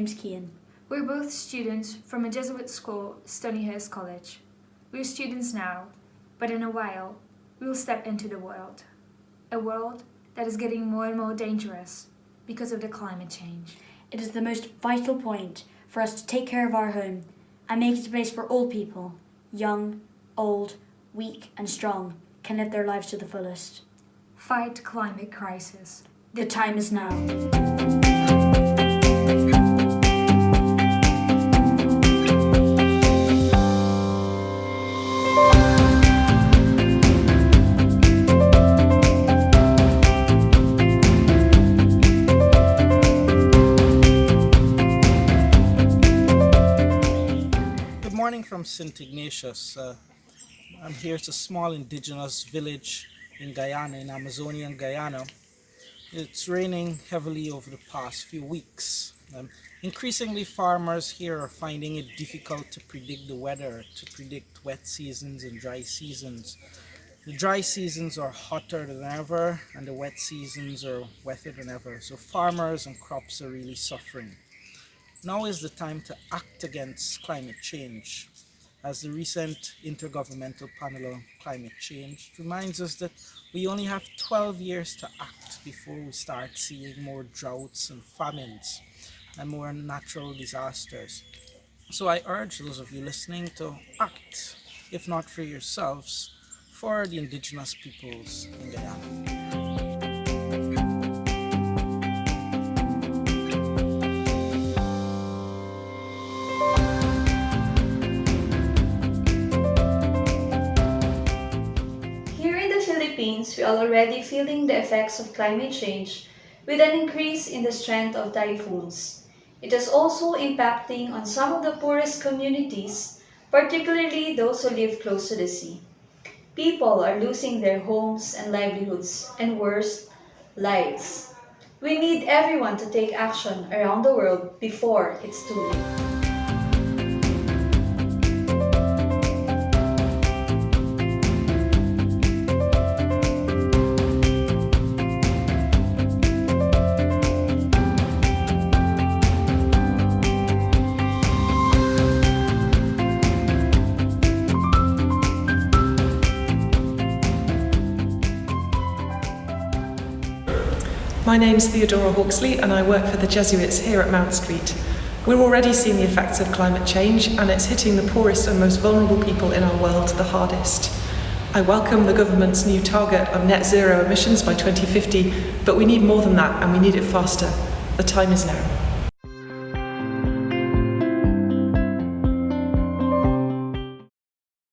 name's Kian. We're both students from a Jesuit school, Stonyhurst College. We're students now, but in a while, we will step into the world. A world that is getting more and more dangerous because of the climate change. It is the most vital point for us to take care of our home and make it a place where all people, young, old, weak and strong, can live their lives to the fullest. Fight climate crisis. The time is now. Good morning from St. Ignatius. I'm here. It's a small indigenous village in Guyana, in Amazonian Guyana. It's raining heavily over the past few weeks. Increasingly, farmers here are finding it difficult to predict the weather, to predict wet seasons and dry seasons. The dry seasons are hotter than ever, and the wet seasons are wetter than ever. So farmers and crops are really suffering. Now is the time to act against climate change. As the recent Intergovernmental Panel on Climate Change reminds us that we only have 12 years to act before we start seeing more droughts and famines and more natural disasters. So I urge those of you listening to act, if not for yourselves, for the indigenous peoples in Guyana. We are already feeling the effects of climate change with an increase in the strength of typhoons. It is also impacting on some of the poorest communities, particularly those who live close to the sea. People are losing their homes and livelihoods, and worse, lives. We need everyone to take action around the world before it's too late. My name's Theodora Hawksley and I work for the Jesuits here at Mount Street. We're already seeing the effects of climate change and it's hitting the poorest and most vulnerable people in our world the hardest. I welcome the government's new target of net zero emissions by 2050, but we need more than that and we need it faster. The time is now.